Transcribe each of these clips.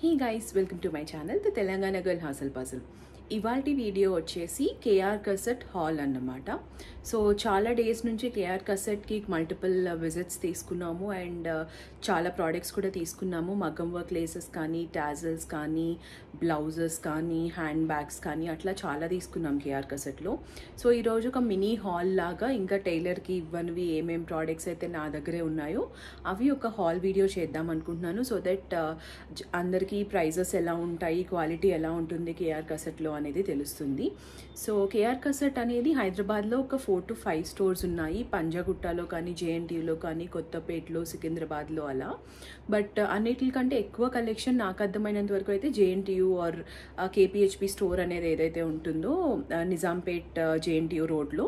Hey guys, welcome to my channel, the Telangana Girl Hustle Puzzle. ఇవాల్టి video వచ్చేసి KR కసెట్ hall అన్నమాట. So చాలా days నుంచి KR కసెట్కి multiple visits తీసుకున్నాము and చాలా ప్రోడక్ట్స్ కూడా తీసుకున్నాము. మగ్గం వర్క్ లేసెస్ కానీ, టాజల్స్ కానీ, బ్లౌజెస్ కానీ, హ్యాండ్ బ్యాగ్స్ కానీ అట్లా చాలా తీసుకున్నాం కేఆర్ కసెట్లో. సో ఈరోజు ఒక మినీ హాల్ లాగా ఇంకా టైలర్కి ఇవ్వనివి ఏమేం ప్రోడక్ట్స్ అయితే నా దగ్గరే ఉన్నాయో అవి ఒక హాల్ వీడియో చేద్దాం అనుకుంటున్నాను. సో దట్ అందరికీ ప్రైజెస్ ఎలా ఉంటాయి, క్వాలిటీ ఎలా ఉంటుంది కేఆర్ కసెట్లో అనేది తెలుస్తుంది. సో కేఆర్ కసెట్ అనేది హైదరాబాద్లో ఒక 4 to 5 స్టోర్స్ ఉన్నాయి. పంజాగుట్టలో కానీ, జేఎన్టీయూలో కానీ, కొత్తపేటలో, సికింద్రాబాద్లో అలా. బట్ అన్నిటికంటే ఎక్కువ కలెక్షన్ నాకు అర్థమైనంత వరకు అయితే జేఎన్టీయూ ఆర్ కేపీహెచ్పి స్టోర్ అనేది ఏదైతే ఉంటుందో నిజాంపేట్ జేఎన్టీయూ రోడ్లో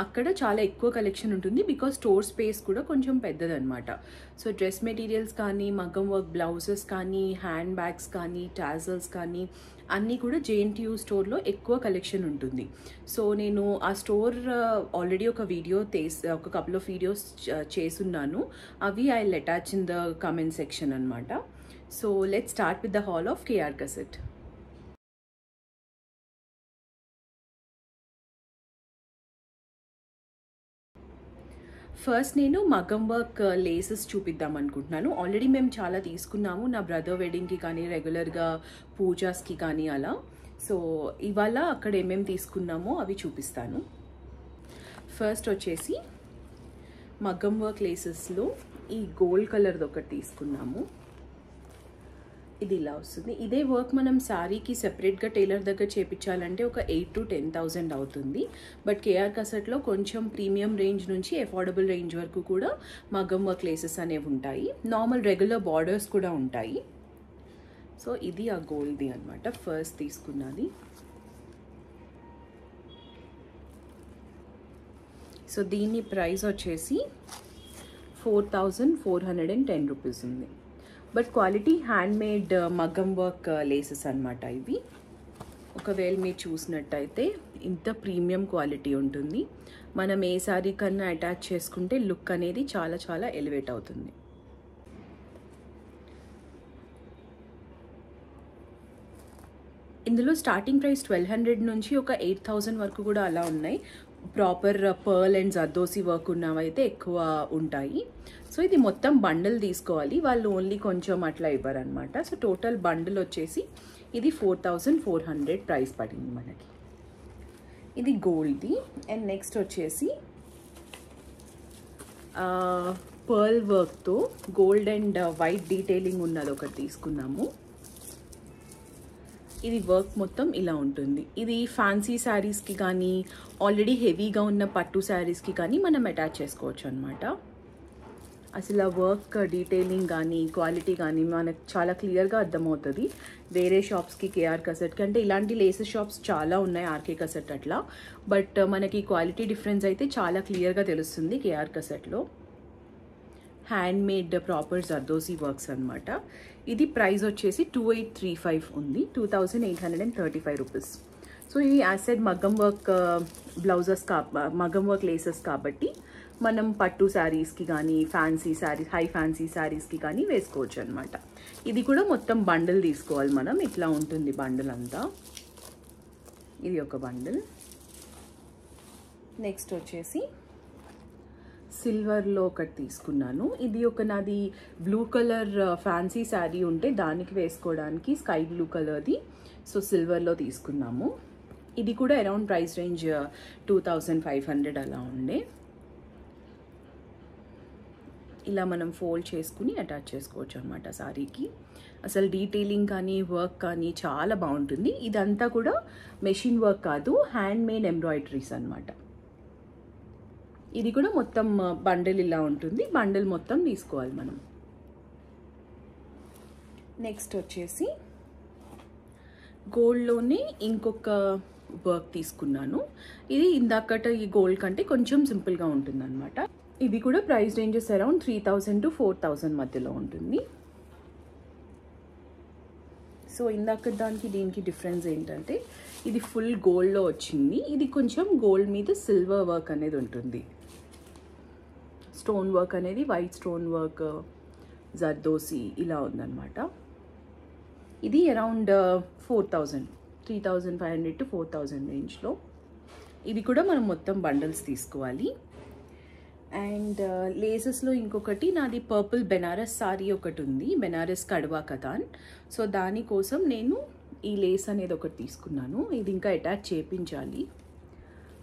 అక్కడ చాలా ఎక్కువ కలెక్షన్ ఉంటుంది. బికాస్ స్టోర్ స్పేస్ కూడా కొంచెం పెద్దదన్నమాట. సో డ్రెస్ మెటీరియల్స్ కానీ, మగ్గం వర్క్ బ్లౌజెస్ కానీ, హ్యాండ్ బ్యాగ్స్ కానీ, టాజల్స్ కానీ అన్నీ కూడా జేఎన్టీయూ స్టోర్లో ఎక్కువ కలెక్షన్ ఉంటుంది. సో నేను ఆ స్టోర్ ఆల్రెడీ ఒక కపుల్ ఆఫ్ వీడియోస్ చేసున్నాను. అవి I will attach in the comment section అనమాట. So let's start with the haul of KR Kasat. First నేను మగ్గం వర్క్ లేసెస్ చూపిద్దాం అనుకుంటున్నాను. ఆల్రెడీ మేము చాలా తీసుకున్నాము, నా బ్రదర్ వెడ్డింగ్కి కానీ, రెగ్యులర్గా పూజాస్కి కానీ అలా. సో ఇవాళ అక్కడ ఏమేమి తీసుకున్నామో అవి చూపిస్తాను. ఫస్ట్ వచ్చేసి మగ్గం వర్క్ లేసెస్లో ఈ గోల్డ్ కలర్ది ఒకటి తీసుకున్నాము. ఇది ఇలా వస్తుంది. ఇదే వర్క్ మనం శారీకి సెపరేట్గా టైలర్ దగ్గర చేయించాలంటే ఒక 8,000 to 10,000 అవుతుంది. బట్ కేఆర్ కసెట్లో కొంచెం ప్రీమియం రేంజ్ నుంచి అఫోర్డబుల్ రేంజ్ వరకు కూడా మగ్గం వర్క్ లేసెస్ అనేవి ఉంటాయి. నార్మల్ రెగ్యులర్ బార్డర్స్ కూడా ఉంటాయి. సో ఇది ఆ గోల్డ్ది అనమాట ఫస్ట్ తీసుకున్నది. సో దీని ప్రైస్ వచ్చేసి 4,410 రూపీస్ ఉంది. బట్ క్వాలిటీ హ్యాండ్మేడ్ మగ్గం వర్క్ లేసెస్ అనమాట ఇవి. ఒకవేళ మీరు చూసినట్టయితే ఇంత ప్రీమియం క్వాలిటీ ఉంటుంది. మనం ఏ సారీ కన్నా అటాచ్ చేసుకుంటే లుక్ అనేది చాలా చాలా ఎలివేట్ అవుతుంది. ఇందులో స్టార్టింగ్ ప్రైస్ 1,200 నుంచి ఒక 8,000 వరకు కూడా అలా ఉన్నాయి. Proper pearl and zardozi work ఉన్నవైతే ఎక్కువ ఉంటాయి. సో ఇది మొత్తం బండిల్ తీసుకోవాలి, వాళ్ళు ఓన్లీ కొంచెం అట్లా ఇవ్వరనమాట. సో టోటల్ బండిల్ వచ్చేసి ఇది 4,400 ప్రైస్ పడింది మనకి. ఇది గోల్డ్ది. అండ్ నెక్స్ట్ వచ్చేసి పర్ల్ వర్క్తో గోల్డ్ అండ్ వైట్ డీటెయిలింగ్ ఉన్నది ఒకటి తీసుకున్నాము. ఇది వర్క్ మొత్తం ఇలా ఉంటుంది. ఇది ఫ్యాన్సీ శారీస్కి కానీ, ఆల్రెడీ హెవీగా ఉన్న పట్టు శారీస్కి కానీ మనం అటాచ్ చేసుకోవచ్చు అనమాట. అసలు ఆ వర్క్ డీటెయిలింగ్ కానీ, క్వాలిటీ కానీ మనకు చాలా క్లియర్గా అర్థమవుతుంది. వేరే షాప్స్కి కేఆర్ కసెట్కి అంటే ఇలాంటి లేసెస్ షాప్స్ చాలా ఉన్నాయి, ఆర్కే కసెట్ అట్లా. బట్ మనకి క్వాలిటీ డిఫరెన్స్ అయితే చాలా క్లియర్గా తెలుస్తుంది కేఆర్ కసెట్లో. హ్యాండ్మేడ్ ప్రాపర్ జర్దోసి వర్క్స్ అనమాట. ఇది ప్రైస్ వచ్చేసి 2,835 ఉంది, 2,835 రూపీస్. సో ఇది యాసెడ్ మగ్గం వర్క్ బ్లౌజెస్ మగ్గం వర్క్ లేసెస్ కాబట్టి మనం పట్టు శారీస్కి కానీ, ఫ్యాన్సీ శారీస్, హై ఫ్యాన్సీ శారీస్కి కానీ వేసుకోవచ్చు అనమాట. ఇది కూడా మొత్తం బండిల్ తీసుకోవాలి మనం. ఇట్లా ఉంటుంది బండిల్ అంతా. ఇది ఒక బండిల్. నెక్స్ట్ వచ్చేసి సిల్వర్లో ఒకటి తీసుకున్నాను. ఇది ఒక నాది బ్లూ కలర్ ఫ్యాన్సీ శారీ ఉంటే దానికి వేసుకోవడానికి స్కై బ్లూ కలర్ది. సో సిల్వర్లో తీసుకున్నాము. ఇది కూడా అరౌండ్ ప్రైస్ రేంజ్ 2,500 అలా ఉండే. ఇలా మనం ఫోల్డ్ చేసుకుని అటాచ్ చేసుకోవచ్చు అనమాట శారీకి. అసలు డీటెయిలింగ్ కానీ, వర్క్ కానీ చాలా బాగుంటుంది. ఇదంతా కూడా మెషిన్ వర్క్ కాదు, హ్యాండ్ మేడ్ ఎంబ్రాయిడరీస్ అనమాట. ఇది కూడా మొత్తం బండిల్ ఇలా ఉంటుంది. బండిల్ మొత్తం తీసుకోవాలి మనం. నెక్స్ట్ వచ్చేసి గోల్డ్లోనే ఇంకొక వర్క్ తీసుకున్నాను. ఇది ఇందాకట ఈ గోల్డ్ కంటే కొంచెం సింపుల్గా ఉంటుంది అనమాట. ఇది కూడా ప్రైస్ రేంజెస్ అరౌండ్ 3,000 to 4,000 మధ్యలో ఉంటుంది. సో ఇందాక దానికి దీనికి డిఫరెన్స్ ఏంటంటే ఇది ఫుల్ గోల్డ్లో వచ్చింది. ఇది కొంచెం గోల్డ్ మీద సిల్వర్ వర్క్ అనేది ఉంటుంది. స్టోన్ వర్క్ అనేది వైట్ స్టోన్ వర్క్, జర్దోసి ఇలా ఉందన్నమాట. ఇది అరౌండ్ 4000, 3500 to 4000 రేంజ్లో. ఇవి కూడా మనం మొత్తం బండల్స్ తీసుకోవాలి. అండ్ లేసెస్లో ఇంకొకటి నాది పర్పుల్ బెనారస్ సారీ ఒకటి ఉంది, బెనారస్ కడవా కథాన్. సో దానికోసం నేను ఈ లేస్ అనేది ఒకటి తీసుకున్నాను. ఇది ఇంకా అటాచ్ చేయించాలి,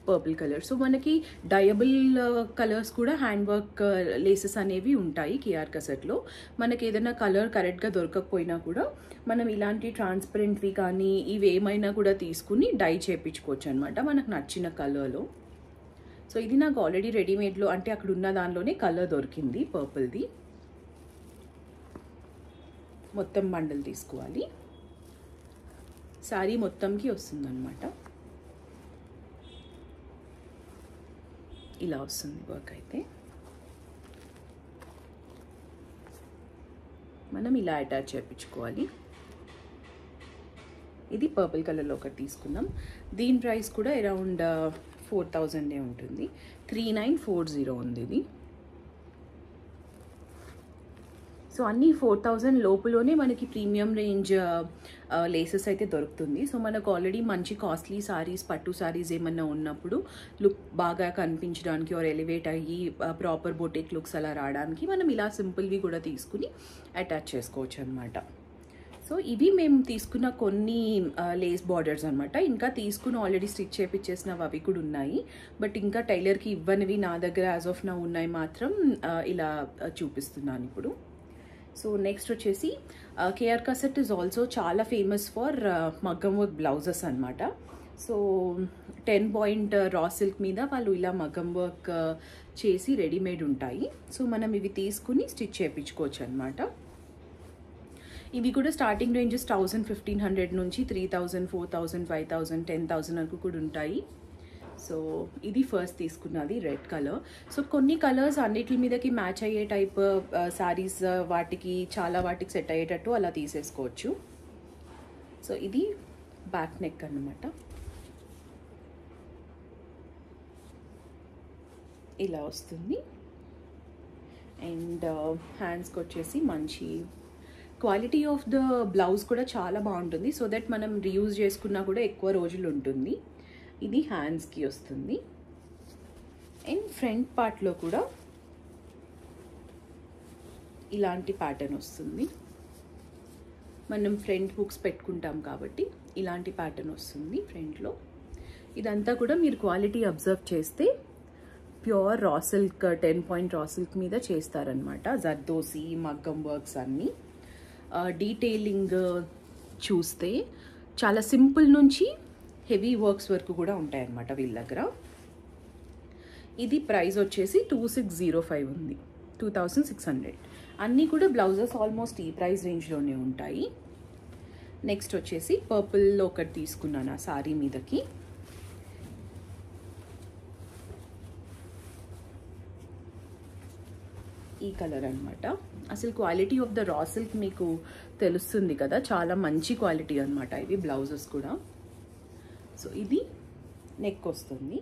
పర్పుల్ కలర్. సో మనకి డయబుల్ కలర్స్ కూడా హ్యాండ్ వర్క్ లేసెస్ అనేవి ఉంటాయి కేఆర్ కసెట్లో. మనకి ఏదైనా కలర్ కరెక్ట్గా దొరకకపోయినా కూడా మనం ఇలాంటి ట్రాన్స్పరెంట్వి కానీ ఇవి ఏమైనా కూడా తీసుకుని డై చేయించుకోవచ్చు అనమాట మనకు నచ్చిన కలర్లో. సో ఇది నాకు ఆల్రెడీ రెడీమేడ్లో అంటే అక్కడ ఉన్న దానిలోనే కలర్ దొరికింది పర్పుల్ది. మొత్తం బండల్ తీసుకోవాలి, శారీ మొత్తంకి వస్తుందన్నమాట. ఇలా వస్తుంది వర్క్. అయితే మనం ఇలా అటాచ్ చేయించుకోవాలి. ఇది పర్పుల్ కలర్లో ఒకటి తీసుకున్నాం. దీని ప్రైస్ కూడా అరౌండ్ 4000 ఉంటుంది. 3940 ఉంది ఇది. సో అన్నీ 4000 లోపులోనే మనకి ప్రీమియం రేంజ్ లేసెస్ అయితే దొరుకుతుంది. సో మనకు ఆల్రెడీ మంచి కాస్ట్లీ సారీస్, పట్టు సారీస్ ఏమన్నా ఉన్నప్పుడు లుక్ బాగా కనిపించడానికి ఆర్ ఎలివేట్ అయ్యి ప్రాపర్ బొటిక్ లుక్స్ అలా రావడానికి మనం ఇలా సింపుల్వి కూడా తీసుకుని అటాచ్ చేసుకోవచ్చు అనమాట. సో ఇవి మేము తీసుకున్న కొన్ని లేస్ బార్డర్స్ అనమాట. ఇంకా తీసుకుని ఆల్రెడీ స్టిచ్ చేయించేసినవి అవి కూడా ఉన్నాయి, బట్ ఇంకా టైలర్కి ఇవ్వనివి నా దగ్గర యాజ్ ఆఫ్ నా ఉన్నాయి మాత్రం ఇలా చూపిస్తున్నాను ఇప్పుడు. సో నెక్స్ట్ వచ్చేసి కేఆర్ కసెట్ ఈజ్ ఆల్సో చాలా ఫేమస్ ఫర్ మగ్గం వర్క్ బ్లౌజెస్ అనమాట. సో 10 point రా సిల్క్ మీద వాళ్ళు ఇలా మగ్గం వర్క్ చేసి రెడీమేడ్ ఉంటాయి. సో మనం ఇవి తీసుకుని స్టిచ్ చేయించుకోవచ్చు అనమాట. ఇవి కూడా స్టార్టింగ్ రేంజెస్ 1500 నుంచి 3000, 4000, 5000, 10000 వరకు కూడా ఉంటాయి. సో ఇది ఫస్ట్ తీసుకున్నది రెడ్ కలర్. సో కొన్ని కలర్స్ అన్నిటి మీదకి మ్యాచ్ అయ్యే టైప్ శారీస్ వాటికి చాలా వాటికి సెట్ అయ్యేటట్టు అలా తీసేసుకోవచ్చు. సో ఇది బ్యాక్ నెక్ అన్నమాట. ఇలా వస్తుంది. అండ్ హ్యాండ్స్కి వచ్చేసి మంచి క్వాలిటీ ఆఫ్ ద బ్లౌజ్ కూడా చాలా బాగుంటుంది. సో దట్ మనం రీయూజ్ చేసుకున్నా కూడా ఎక్కువ రోజులు ఉంటుంది. ఇది హ్యాండ్స్కి వస్తుంది. అండ్ ఫ్రంట్ పార్ట్లో కూడా ఇలాంటి ప్యాటర్న్ వస్తుంది. మనం ఫ్రంట్ హుక్స్ పెట్టుకుంటాం కాబట్టి ఇలాంటి ప్యాటర్న్ వస్తుంది ఫ్రంట్లో. ఇదంతా కూడా మీరు క్వాలిటీ అబ్జర్వ్ చేస్తే pure raw silk 10 point raw silk మీద చేస్తారనమాట. జర్దోసి, మగ్గం వర్క్స్ అన్నీ. డీటెయిలింగ్ చూస్తే చాలా సింపుల్ నుంచి హెవీ వర్క్స్ వరకు కూడా ఉంటాయన్నమాట వీళ్ళ దగ్గర. ఇది ప్రైస్ వచ్చేసి 2605 ఉంది, 2600. అన్నీ కూడా బ్లౌజెస్ ఆల్మోస్ట్ ఈ ప్రైస్ రేంజ్లోనే ఉంటాయి. నెక్స్ట్ వచ్చేసి పర్పుల్లో ఒకటి తీసుకున్నాను ఆ సారీ మీదకి. ఈ కలర్ అనమాట. అసలు quality of the raw silk మీకు తెలుస్తుంది కదా, చాలా మంచి క్వాలిటీ అనమాట ఇవి బ్లౌజెస్ కూడా. సో ఇది నెక్ వస్తుంది.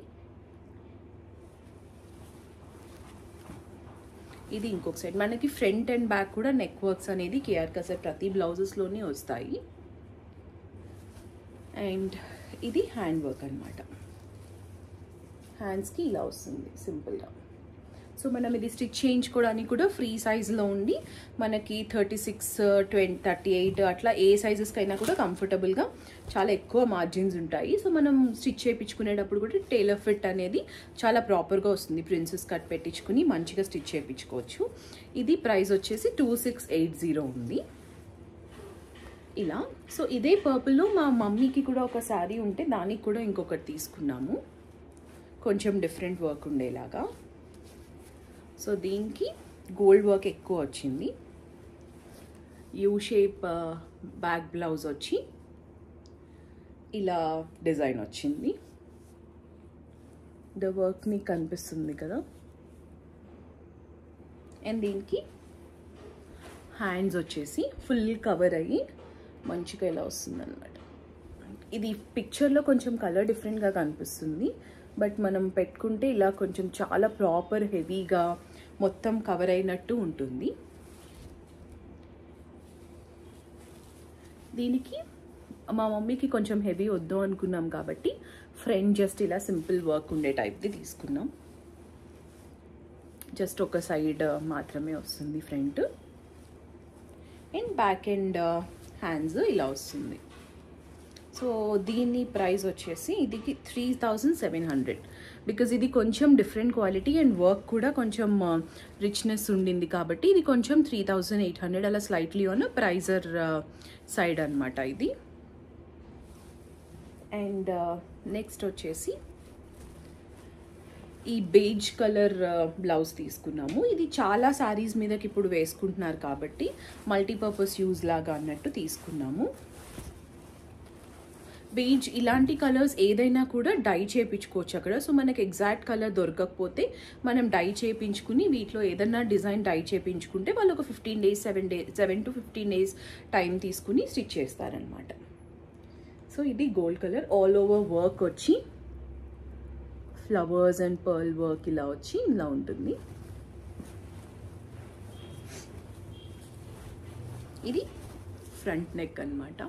ఇది ఇంకొక సైడ్ మనకి ఫ్రంట్ అండ్ బ్యాక్ కూడా నెక్ వర్క్స్ అనేది కేఆర్ కసెట్ ప్రతి బ్లౌజెస్లోనే వస్తాయి. అండ్ ఇది హ్యాండ్ వర్క్ అనమాట. హ్యాండ్స్కి ఇలా వస్తుంది సింపుల్గా. సో మనం ఇది స్టిచ్ చేయించుకోవడానికి కూడా ఫ్రీ సైజ్లో ఉండి మనకి 36, 20, 38 అట్లా ఏ సైజెస్కి అయినా కూడా కంఫర్టబుల్గా చాలా ఎక్కువ మార్జిన్స్ ఉంటాయి. సో మనం స్టిచ్ చేయించుకునేటప్పుడు కూడా టైలర్ ఫిట్ అనేది చాలా ప్రాపర్గా వస్తుంది. ప్రిన్సెస్ కట్ పెట్టించుకుని మంచిగా స్టిచ్ చేయించుకోవచ్చు. ఇది ప్రైస్ వచ్చేసి 2680 ఉంది ఇలా. సో ఇదే పర్పుల్లో మా మమ్మీకి కూడా ఒక శారీ ఉంటే దానికి కూడా ఇంకొకటి తీసుకున్నాము, కొంచెం డిఫరెంట్ వర్క్ ఉండేలాగా. సో దీనికి గోల్డ్ వర్క్ ఎక్కువ వచ్చింది. యూ షేప్ బ్యాక్ బ్లౌజ్ వచ్చి ఇలా డిజైన్ వచ్చింది. ద వర్క్ మీకు కనిపిస్తుంది కదా. అండ్ దీనికి హ్యాండ్స్ వచ్చేసి ఫుల్ కవర్ అయ్యి మంచిగా ఇలా వస్తుంది అన్నమాట. ఇది పిక్చర్లో కొంచెం కలర్ డిఫరెంట్గా కనిపిస్తుంది, బట్ మనం పెట్టుకుంటే ఇలా కొంచెం చాలా ప్రాపర్ హెవీగా మొత్తం కవర్ అయినట్టు ఉంటుంది. దీనికి మా మమ్మీకి కొంచెం హెవీ వద్దు అనుకున్నాం కాబట్టి ఫ్రంట్ జస్ట్ ఇలా సింపుల్ వర్క్ ఉండే టైప్ది తీసుకున్నాం. జస్ట్ ఒక సైడ్ మాత్రమే వస్తుంది front, and back and hands ఇలా వస్తుంది. సో దీని ప్రైస్ వచ్చేసి ఇది 3700, బికాజ్ ఇది కొంచెం డిఫరెంట్ క్వాలిటీ అండ్ వర్క్ కూడా కొంచెం రిచ్నెస్ ఉండింది కాబట్టి ఇది కొంచెం 3800 అలా స్లైట్లీ ఆన్ ప్రైజర్ సైడ్ అనమాట ఇది. అండ్ నెక్స్ట్ వచ్చేసి ఈ బేజ్ కలర్ బ్లౌజ్ తీసుకున్నాము. ఇది చాలా శారీస్ మీదకి ఇప్పుడు వేసుకుంటున్నారు కాబట్టి మల్టీపర్పస్ యూజ్ లాగా అన్నట్టు తీసుకున్నాము. బేజ్ ఇలాంటి కలర్స్ ఏదైనా కూడా డై చేయించుకోవచ్చు అక్కడ. సో మనకి ఎగ్జాక్ట్ కలర్ దొరకకపోతే మనం డై చేయించుకుని వీటిలో ఏదైనా డిజైన్ డై చేయించుకుంటే వాళ్ళు ఒక 15 days 7 to 15 days టైం తీసుకుని స్టిచ్ చేస్తారనమాట. సో ఇది gold colour, all over work వచ్చి ఫ్లవర్స్ అండ్ పర్ల్ వర్క్ ఇలా వచ్చి ఇలా ఉంటుంది. ఇది ఫ్రంట్ నెక్ అనమాట.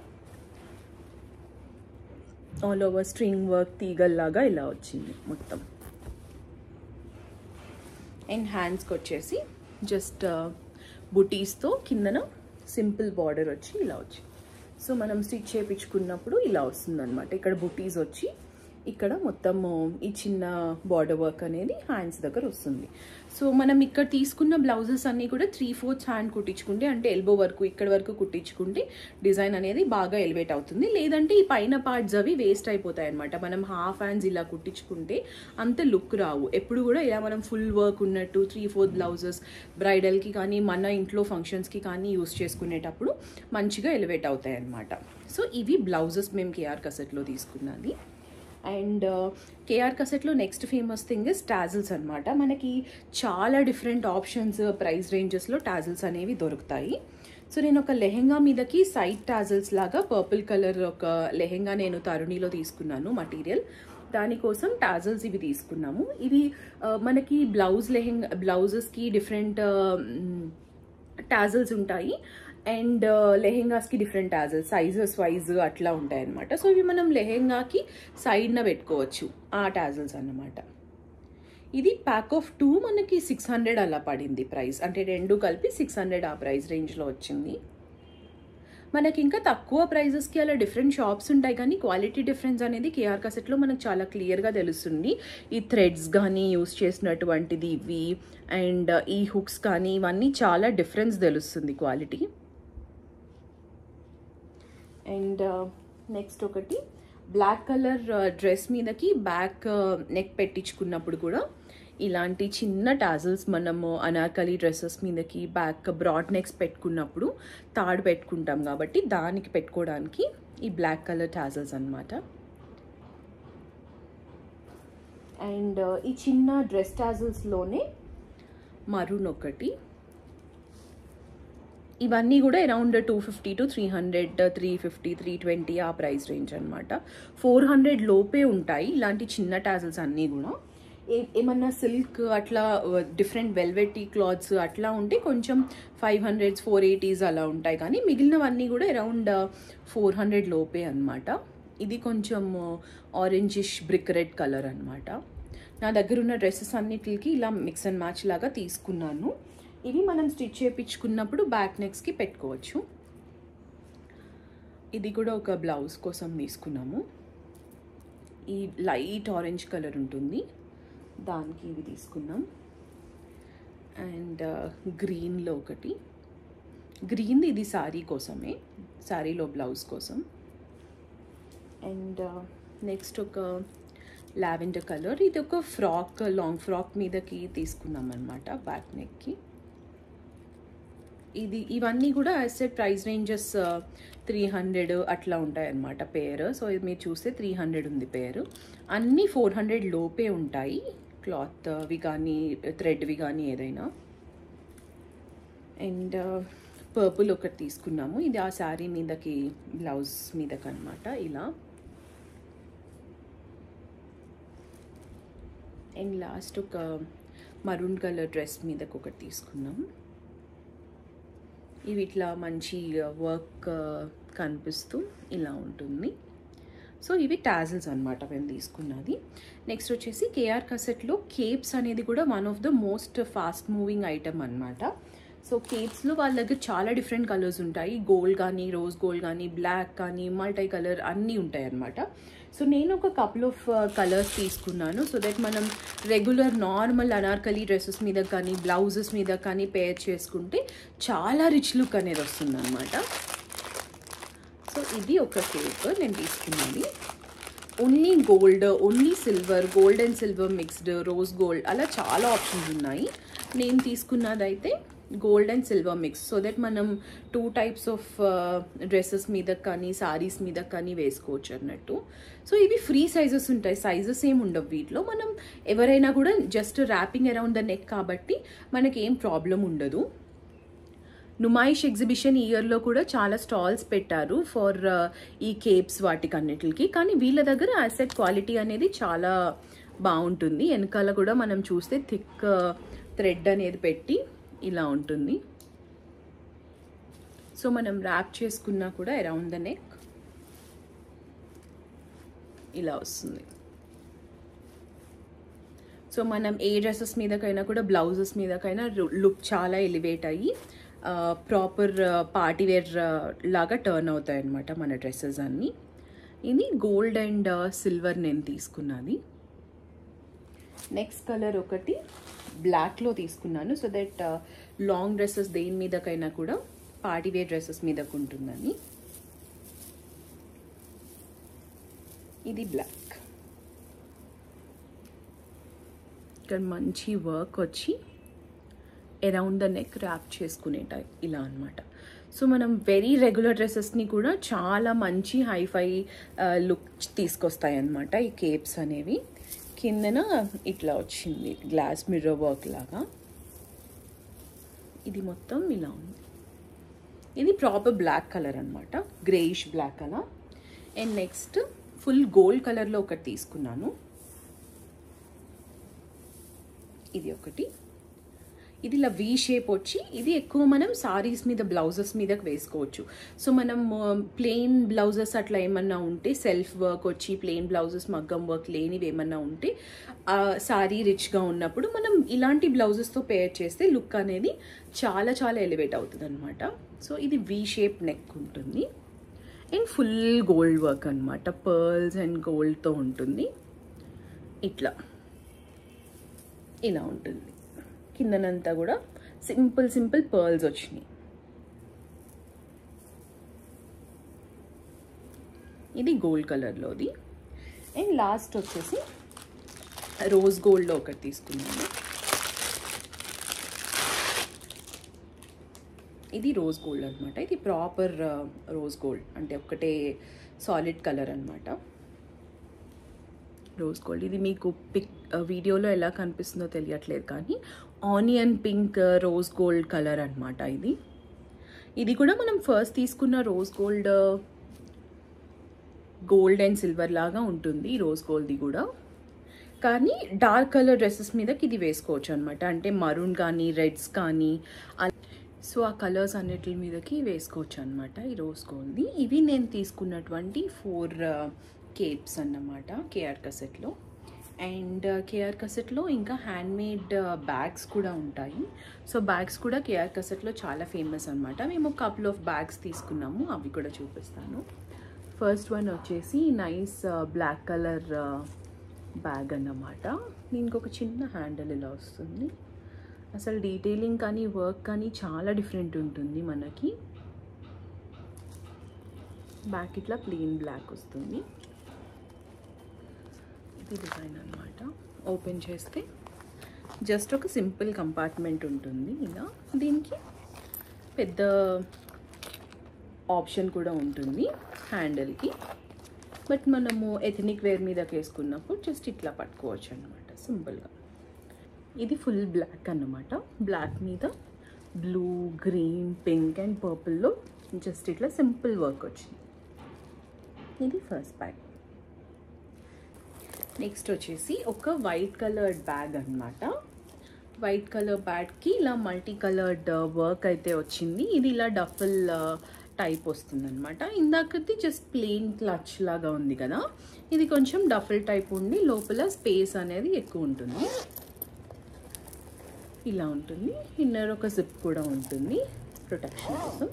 ఆల్ ఓవర్ స్ట్రింగ్ వర్క్ తీగల్లాగా ఇలా వచ్చింది మొత్తం. అండ్ హ్యాండ్స్కి వచ్చేసి జస్ట్ బుటీస్తో కిందన సింపుల్ బార్డర్ వచ్చి ఇలా వచ్చి, సో మనం స్టిచ్ చేయించుకున్నప్పుడు ఇలా వస్తుంది అనమాట. ఇక్కడ బుటీస్ వచ్చి ఇక్కడ మొత్తము ఈ చిన్న బార్డర్ వర్క్ అనేది హ్యాండ్స్ దగ్గర వస్తుంది. సో మనం ఇక్కడ తీసుకున్న బ్లౌజెస్ అన్నీ కూడా 3/4 హ్యాండ్ కుట్టించుకుంటే, అంటే ఎల్బో వరకు ఇక్కడ వరకు కుట్టించుకుంటే డిజైన్ అనేది బాగా ఎలివేట్ అవుతుంది. లేదంటే ఈ పైన పార్ట్స్ అవి వేస్ట్ అయిపోతాయి అనమాట. మనం హాఫ్ హ్యాండ్స్ ఇలా కుట్టించుకుంటే అంత లుక్ రావు. ఎప్పుడు కూడా ఇలా మనం ఫుల్ వర్క్ ఉన్నట్టు 3/4 బ్లౌజెస్ బ్రైడల్కి కానీ మన ఇంట్లో ఫంక్షన్స్కి కానీ యూస్ చేసుకునేటప్పుడు మంచిగా ఎలివేట్ అవుతాయి అనమాట. సో ఇవి బ్లౌజెస్ మేము కేఆర్ కసెట్లో తీసుకున్నది. అండ్ కేఆర్ కసెట్లో next famous thing is tassels అనమాట. మనకి చాలా డిఫరెంట్ ఆప్షన్స్ ప్రైస్ రేంజెస్లో టాజిల్స్ అనేవి దొరుకుతాయి. సో నేను ఒక లెహెంగా మీదకి సైడ్ టాజిల్స్ లాగా పర్పుల్ కలర్ ఒక లెహెంగా నేను తరుణిలో తీసుకున్నాను మటీరియల్. దానికోసం టాజిల్స్ ఇవి తీసుకున్నాము. ఇవి మనకి బ్లౌజెస్కి డిఫరెంట్ టాజిల్స్ ఉంటాయి అండ్ లెహెంగాస్కి డిఫరెంట్ టాజిల్స్ సైజెస్ వైజ్ అట్లా ఉంటాయి అనమాట. సో ఇవి మనం లెహెంగాకి సైడ్న పెట్టుకోవచ్చు ఆ టాజిల్స్ అన్నమాట. ఇది ప్యాక్ ఆఫ్ 2 మనకి 600 అలా పడింది ప్రైస్, అంటే రెండు కలిపి 600 ఆ ప్రైస్ రేంజ్లో వచ్చింది. మనకి ఇంకా తక్కువ ప్రైజెస్కి అలా డిఫరెంట్ షాప్స్ ఉంటాయి కానీ క్వాలిటీ డిఫరెన్స్ అనేది కేఆర్ కసెట్లో మనకు చాలా క్లియర్గా తెలుస్తుంది. ఈ థ్రెడ్స్ కానీ యూస్ చేసినటువంటిది ఇవి అండ్ ఈ హుక్స్ కానీ ఇవన్నీ చాలా డిఫరెన్స్ తెలుస్తుంది క్వాలిటీ. అండ్ నెక్స్ట్ ఒకటి బ్లాక్ కలర్ డ్రెస్ మీదకి బ్యాక్ నెక్ పెట్టించుకున్నప్పుడు కూడా ఇలాంటి చిన్న టాజిల్స్ మనము అనార్కలి డ్రెస్సెస్ మీదకి బ్యాక్ బ్రాడ్ నెక్స్ పెట్టుకున్నప్పుడు తాడు పెట్టుకుంటాం కాబట్టి దానికి పెట్టుకోవడానికి ఈ బ్లాక్ కలర్ టాజిల్స్ అనమాట. అండ్ ఈ చిన్న డ్రెస్ టాజిల్స్లోనే మరూన్ ఒకటి, ఇవన్నీ కూడా అరౌండ్ 250 to 300, 350, 320 ఆ ప్రైస్ రేంజ్ అనమాట. 400 లోపే ఉంటాయి ఇలాంటి చిన్న టాజిల్స్ అన్నీ కూడా. ఏమన్నా సిల్క్ అట్లా డిఫరెంట్ వెల్వెటీ క్లాత్స్ అట్లా ఉంటే కొంచెం 500s 480s అలా ఉంటాయి కానీ మిగిలినవన్నీ కూడా అరౌండ్ 400 లోపే అనమాట. ఇది కొంచెం ఆరెంజిష్ బ్రిక్ రెడ్ కలర్ అనమాట. నా దగ్గర ఉన్న డ్రెస్సెస్ అన్నిటికి ఇలా మిక్స్ అండ్ మ్యాచ్ లాగా తీసుకున్నాను. ఇవి మనం స్టిచ్ చేయించుకున్నప్పుడు బ్యాక్ నెక్స్కి పెట్టుకోవచ్చు. ఇది కూడా ఒక బ్లౌజ్ కోసం తీసుకున్నాము. ఈ లైట్ ఆరెంజ్ కలర్ ఉంటుంది దానికి ఇవి తీసుకున్నాం. అండ్ గ్రీన్లో ఒకటి, గ్రీన్ ఇది శారీ కోసమే, శారీలో బ్లౌజ్ కోసం. అండ్ నెక్స్ట్ ఒక లావెండర్ కలర్, ఇది ఒక ఫ్రాక్ లాంగ్ ఫ్రాక్ మీదకి తీసుకున్నాం అనమాట బ్యాక్ నెక్కి. ఇవన్నీ కూడా యాజ్ ప్రైస్ రేంజెస్ 300 అట్లా ఉంటాయి అన్నమాట పేర్. సో ఇది మీరు చూస్తే 300 ఉంది పేరు. అన్నీ 400 లోపే ఉంటాయి క్లాత్వి కానీ థ్రెడ్వి కానీ ఏదైనా. అండ్ పర్పుల్ ఒకటి తీసుకున్నాము, ఇది ఆ శారీ మీదకి బ్లౌజ్ మీదకి అనమాట ఇలా. అండ్ లాస్ట్ ఒక మరూన్ కలర్ డ్రెస్ మీదకి ఒకటి తీసుకున్నాం. ఇవి ఇట్లా మంచి వర్క్ కనిపిస్తూ ఇలా ఉంటుంది. సో ఇవి టాజిల్స్ అనమాట మేము తీసుకున్నది. నెక్స్ట్ వచ్చేసి కేఆర్ కసెట్లో కేప్స్ అనేది కూడా one of the most fast moving item అనమాట. సో కేప్స్లో వాళ్ళ దగ్గర చాలా డిఫరెంట్ కలర్స్ ఉంటాయి. గోల్డ్ కానీ, రోజ్ గోల్డ్ కానీ, బ్లాక్ కానీ, మల్టీ కలర్ అన్నీ ఉంటాయి అన్నమాట. సో నేను ఒక కపుల్ ఆఫ్ కలర్స్ తీసుకున్నాను. సో దట్ మనం రెగ్యులర్ నార్మల్ అనార్కలి డ్రెస్సెస్ మీద కానీ, బ్లౌజెస్ మీద కానీ పేర్ చేసుకుంటే చాలా రిచ్ లుక్ అనేది వస్తుంది అనమాట. సో ఇది ఒక కేక్ నేను తీసుకున్నది. Only gold, only silver, gold and silver mixed, rose gold, అలా చాలా ఆప్షన్స్ ఉన్నాయి. నేను తీసుకున్నదైతే gold and silver mix. So that మనం 2 టైప్స్ ఆఫ్ డ్రెస్సెస్ మీద కానీ, సారీస్ మీద కానీ వేసుకోవచ్చు అన్నట్టు. సో ఇవి ఫ్రీ సైజెస్ ఉంటాయి, సైజెస్ ఏమి ఉండవు వీటిలో. మనం ఎవరైనా కూడా just wrapping around the neck కాబట్టి మనకి ఏం ప్రాబ్లం ఉండదు. నుమాయిష్ ఎగ్జిబిషన్ ఇయర్లో కూడా చాలా స్టాల్స్ పెట్టారు ఫర్ ఈ కేప్స్ వాటికన్నిటికి. కానీ వీళ్ళ దగ్గర యాసెట్ క్వాలిటీ అనేది చాలా బాగుంటుంది. వెనకాల కూడా మనం చూస్తే థిక్ థ్రెడ్ అనేది పెట్టి ఇలా ఉంటుంది. సో మనం ర్యాప్ చేసుకున్నా కూడా అరౌండ్ ద నెక్ ఇలా వస్తుంది. సో మనం ఏ డ్రెస్సెస్ మీదకైనా కూడా, బ్లౌజెస్ మీదకైనా లుక్ చాలా ఎలివేట్ అయ్యి ప్రాపర్ పార్టీ వేర్ లాగా టర్న్ అవుతాయి అన్నమాట మన డ్రెస్సెస్ అన్నీ. ఇది గోల్డ్ అండ్ సిల్వర్ నేను తీసుకున్నది. నెక్స్ట్ కలర్ ఒకటి బ్లాక్లో తీసుకున్నాను. సో దట్ లాంగ్ డ్రెస్సెస్ దేని మీదకైనా కూడా పార్టీ వేర్ డ్రెస్సెస్ మీదకు ఉంటుందని. ఇది బ్లాక్. ఇక్కడ మంచి వర్క్ వచ్చి అరౌండ్ ద నెక్ ర్యాప్ చేసుకునేట ఇలా అనమాట. సో మనం వెరీ రెగ్యులర్ డ్రెస్సెస్ని కూడా చాలా మంచి హైఫై లుక్ తీసుకొస్తాయి అన్నమాట ఈ కేప్స్ అనేవి. కిందన ఇట్లా వచ్చింది గ్లాస్ మిర్రర్ వర్క్ లాగా. ఇది మొత్తం ఇలా ఉంది. ఇది ప్రాపర్ బ్లాక్ కలర్ అనమాట, greyish black colour. And next full gold కలర్లో ఒకటి తీసుకున్నాను. ఇది ఒకటి. ఇది ఇలా వీ షేప్ వచ్చి, ఇది ఎక్కువ మనం సారీస్ మీద, బ్లౌజెస్ మీదకి వేసుకోవచ్చు. సో మనం ప్లెయిన్ బ్లౌజెస్ అట్లా ఏమన్నా ఉంటే, సెల్ఫ్ వర్క్ వచ్చి ప్లెయిన్ బ్లౌజెస్ మగ్గం వర్క్ లేనివి ఏమన్నా ఉంటే, సారీ రిచ్గా ఉన్నప్పుడు మనం ఇలాంటి బ్లౌజెస్తో పేర్ చేస్తే లుక్ అనేది చాలా చాలా ఎలివేట్ అవుతుంది అనమాట. సో ఇది వీ షేప్ నెక్ ఉంటుంది అండ్ ఫుల్ గోల్డ్ వర్క్ అనమాట, పర్ల్స్ అండ్ గోల్డ్తో ఉంటుంది. ఇట్లా ఇలా ఉంటుంది. కిందనంతా కూడా సింపుల్ సింపుల్ పర్ల్స్ వచ్చినాయి. ఇది గోల్డ్ కలర్లోది. అండ్ లాస్ట్ వచ్చేసి రోజ్ గోల్డ్లో ఒకటి తీసుకున్నాను. ఇది రోజ్ గోల్డ్ అనమాట. ఇది ప్రాపర్ రోజ్ గోల్డ్ అంటే ఒకటే సాలిడ్ కలర్ అనమాట. రోజ్ గోల్డ్ ఇది మీకు వీడియోలో ఎలా కనిపిస్తుందో తెలియట్లేదు కానీ onion pink rose gold colour అనమాట ఇది. ఇది కూడా మనం ఫస్ట్ తీసుకున్న rose gold, gold and silver లాగా ఉంటుంది ఈ రోజ్ గోల్డ్ది కూడా. కానీ డార్క్ కలర్ డ్రెస్సెస్ మీదకి ఇది వేసుకోవచ్చు అనమాట. అంటే మరూన్ కానీ, రెడ్స్ కానీ, సో ఆ కలర్స్ అన్నిటి మీదకి వేసుకోవచ్చు అనమాట ఈ రోజ్ గోల్డ్ది. ఇవి నేను తీసుకున్నటువంటి 4 కేప్స్ అన్నమాట కేఆర్ కసెట్లో. అండ్ కేఆర్ కసెట్లో ఇంకా హ్యాండ్మేడ్ బ్యాగ్స్ కూడా ఉంటాయి. సో బ్యాగ్స్ కూడా కేఆర్ కసెట్లో చాలా ఫేమస్ అనమాట. మేము కపుల్ ఆఫ్ బ్యాగ్స్ తీసుకున్నాము, అవి కూడా చూపిస్తాను. ఫస్ట్ వన్ వచ్చేసి నైస్ బ్లాక్ కలర్ బ్యాగ్ అన్నమాట. దీనికి ఒక చిన్న హ్యాండిల్ ఇలా వస్తుంది. అసలు డీటెయిలింగ్ కానీ, వర్క్ కానీ చాలా డిఫరెంట్ ఉంటుంది మనకి. బ్యాక్ ఇట్లా ప్లెయిన్ బ్లాక్ వస్తుంది. ఇది డిజైన్ అనమాట. ఓపెన్ చేస్తే జస్ట్ ఒక సింపుల్ కంపార్ట్మెంట్ ఉంటుంది ఇలా. దీనికి పెద్ద ఆప్షన్ కూడా ఉంటుంది హ్యాండిల్కి. బట్ మనము ఎథనిక్ వేర్ మీదకి వేసుకున్నప్పుడు జస్ట్ ఇట్లా పట్టుకోవచ్చు అనమాట సింపుల్గా. ఇది ఫుల్ బ్లాక్ అన్నమాట. బ్లాక్ మీద బ్లూ, గ్రీన్, పింక్ అండ్ పర్పుల్లో జస్ట్ ఇట్లా సింపుల్ వర్క్ వచ్చింది. ఇది ఫస్ట్ బ్యాగ్. నెక్స్ట్ వచ్చేసి ఒక వైట్ కలర్డ్ బ్యాగ్ అనమాట. వైట్ కలర్ బ్యాగ్కి ఇలా మల్టీ కలర్డ్ వర్క్ అయితే వచ్చింది. ఇది ఇలా డఫల్ టైప్ వస్తుంది అనమాట. ఇందాకది జస్ట్ ప్లెయిన్ క్లచ్ లాగా ఉంది కదా, ఇది కొంచెం డఫల్ టైప్ ఉండి లోపల స్పేస్ అనేది ఎక్కువ ఉంటుంది. ఇలా ఉంటుంది. ఇన్నర్ ఒక జిప్ కూడా ఉంటుంది ప్రొటెక్షన్ కోసం.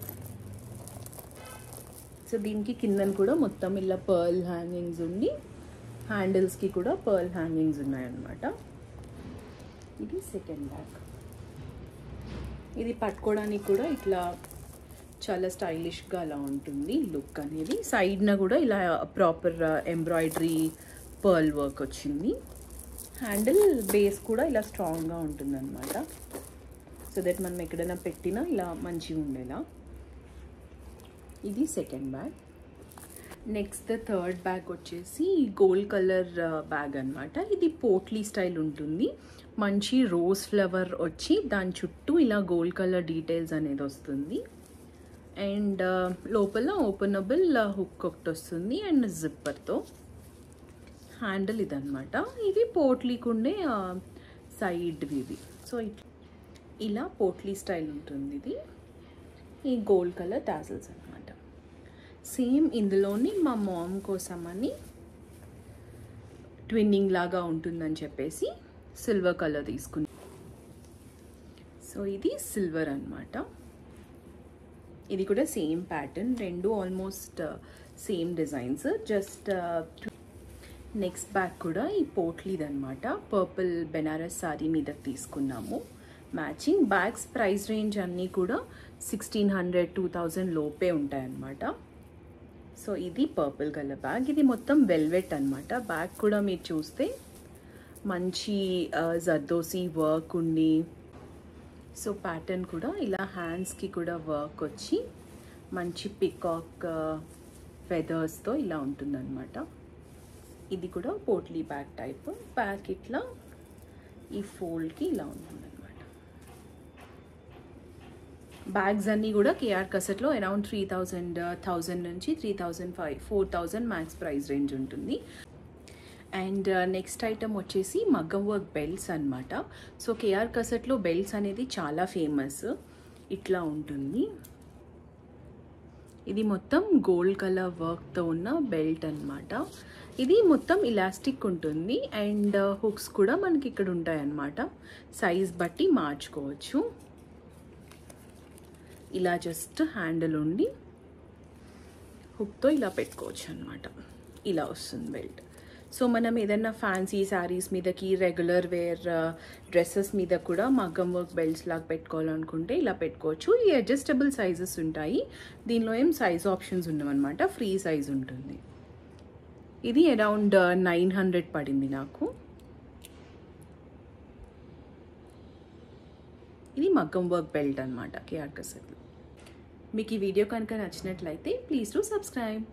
సో దీనికి కిందన కూడా మొత్తం ఇలా పర్ల్ హ్యాంగింగ్స్ ఉండి హ్యాండిల్స్కి కూడా పర్ల్ హ్యాంగింగ్స్ ఉన్నాయన్నమాట. ఇది సెకండ్ బ్యాగ్. ఇది పట్టుకోవడానికి కూడా ఇట్లా చాలా స్టైలిష్గా అలా ఉంటుంది లుక్ అనేది. సైడ్న కూడా ఇలా ప్రాపర్ ఎంబ్రాయిడరీ పర్ల్ వర్క్ వచ్చింది. హ్యాండిల్ బేస్ కూడా ఇలా స్ట్రాంగ్గా ఉంటుంది అనమాట. సో దట్ మనం ఎక్కడైనా పెట్టినా ఇలా మంచిగా ఉండేలా. ఇది second bag. Next third bag వచ్చేసి గోల్డ్ కలర్ బ్యాగ్ అనమాట. ఇది పోట్లీ స్టైల్ ఉంటుంది. మంచి రోజ్ ఫ్లవర్ వచ్చి దాని చుట్టూ ఇలా గోల్డ్ కలర్ డీటెయిల్స్ అనేది వస్తుంది. అండ్ లోపల ఓపెనబుల్ హుక్ ఒకటి వస్తుంది అండ్ జిప్పర్తో. హ్యాండిల్ ఇదనమాట. ఇవి పోట్లీకి ఉండే సైడ్వి ఇవి. సో ఇలా పోట్లీ స్టైల్ ఉంటుంది ఇది. ఈ గోల్డ్ కలర్ టాజల్స్ అనమాట. సేమ్ ఇందులోని మా మామ్ కోసమని ట్విన్నింగ్ లాగా ఉంటుందని చెప్పేసి సిల్వర్ కలర్ తీసుకుని. సో ఇది సిల్వర్ అనమాట. ఇది కూడా సేమ్ ప్యాటర్న్, రెండు almost same designs. Just next bag కూడా ఈ పోట్లీది అనమాట. పర్పుల్ బెనారస్ సారీ మీద తీసుకున్నాము. మ్యాచింగ్ బ్యాగ్స్ ప్రైస్ రేంజ్ అన్నీ కూడా 1600 2000 లోపే ఉంటాయన్నమాట. సో ఇది పర్పుల్ కలర్ బ్యాగ్. ఇది మొత్తం వెల్వెట్ అనమాట. బ్యాగ్ కూడా మీరు చూస్తే మంచి జర్దోసి వర్క్ ఉండి, సో ప్యాటర్న్ కూడా ఇలా హ్యాండ్స్కి కూడా వర్క్ వచ్చి మంచి పికాక్ ఫెదర్స్తో ఇలా ఉంటుందన్నమాట. ఇది కూడా పోట్లీ బ్యాగ్ టైప్. బ్యాగ్ ఇట్లా ఈ ఫోల్డ్కి ఇలా ఉంటుందన్నమాట. బ్యాగ్స్ అన్నీ కూడా కేఆర్ కసెట్లో అరౌండ్ 1000 నుంచి 3500 4000 మ్యాక్స్ ప్రైస్ రేంజ్ ఉంటుంది. అండ్ నెక్స్ట్ ఐటమ్ వచ్చేసి మగ్గం వర్క్ బెల్ట్స్ అనమాట. సో కేఆర్ కసెట్లో బెల్ట్స్ అనేది చాలా ఫేమస్. ఇట్లా ఉంటుంది. ఇది మొత్తం గోల్డ్ కలర్ వర్క్తో ఉన్న బెల్ట్ అనమాట. ఇది మొత్తం ఇలాస్టిక్ ఉంటుంది అండ్ హుక్స్ కూడా మనకి ఇక్కడ ఉంటాయన్నమాట. సైజ్ బట్టి మార్చుకోవచ్చు. ఇలా జస్ట్ హ్యాండిల్ ఉండి హుక్తో ఇలా పెట్టుకోవచ్చు అనమాట. ఇలా వస్తుంది బెల్ట్. సో మనం ఏదైనా ఫ్యాన్సీ శారీస్ మీదకి, రెగ్యులర్ వేర్ డ్రెస్సెస్ మీద కూడా మగ్గం వర్క్ బెల్ట్స్ లాగా పెట్టుకోవాలనుకుంటే ఇలా పెట్టుకోవచ్చు. ఈ అడ్జస్టబుల్ సైజెస్ ఉంటాయి. దీనిలో ఏం సైజ్ ఆప్షన్స్ ఉండవన్నమాట. ఫ్రీ సైజ్ ఉంటుంది. ఇది అరౌండ్ 900 పడింది నాకు. ఇది మగ్గం వర్క్ బెల్ట్ అనమాట కేఆర్ కసెట్లో. మీకు ఈ వీడియో కనుక నచ్చినట్లయితే ప్లీజ్ డు సబ్స్క్రైబ్.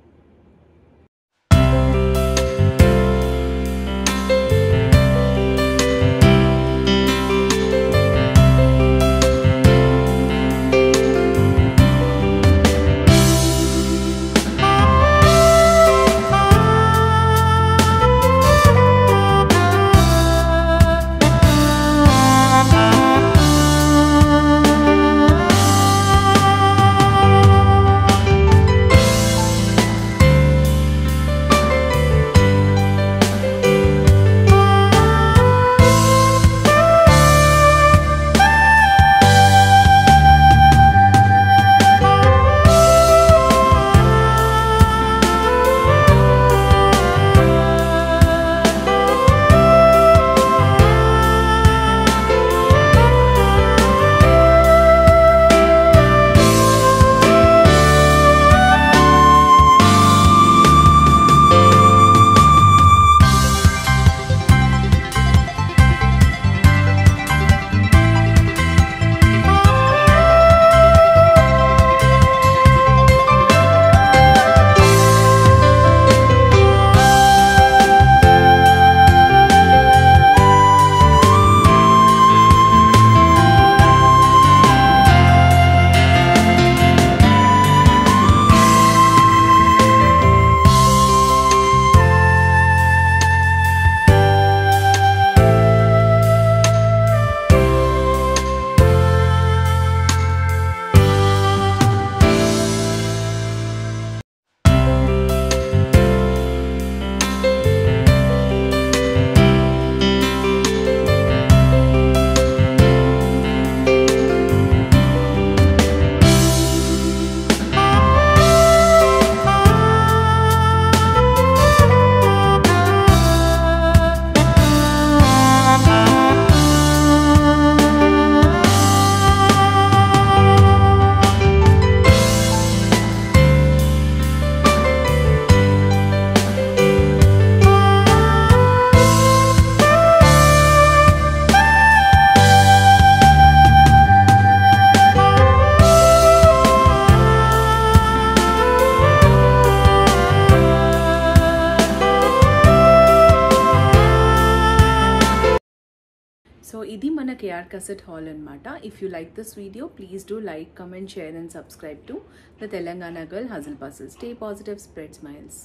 ఇది మన కేఆర్ కసెట్ హాల్ అనమాట. If you like this video, please do like, comment, share and subscribe to the Telangana girl హజిల్ puzzle. Stay positive, spread smiles.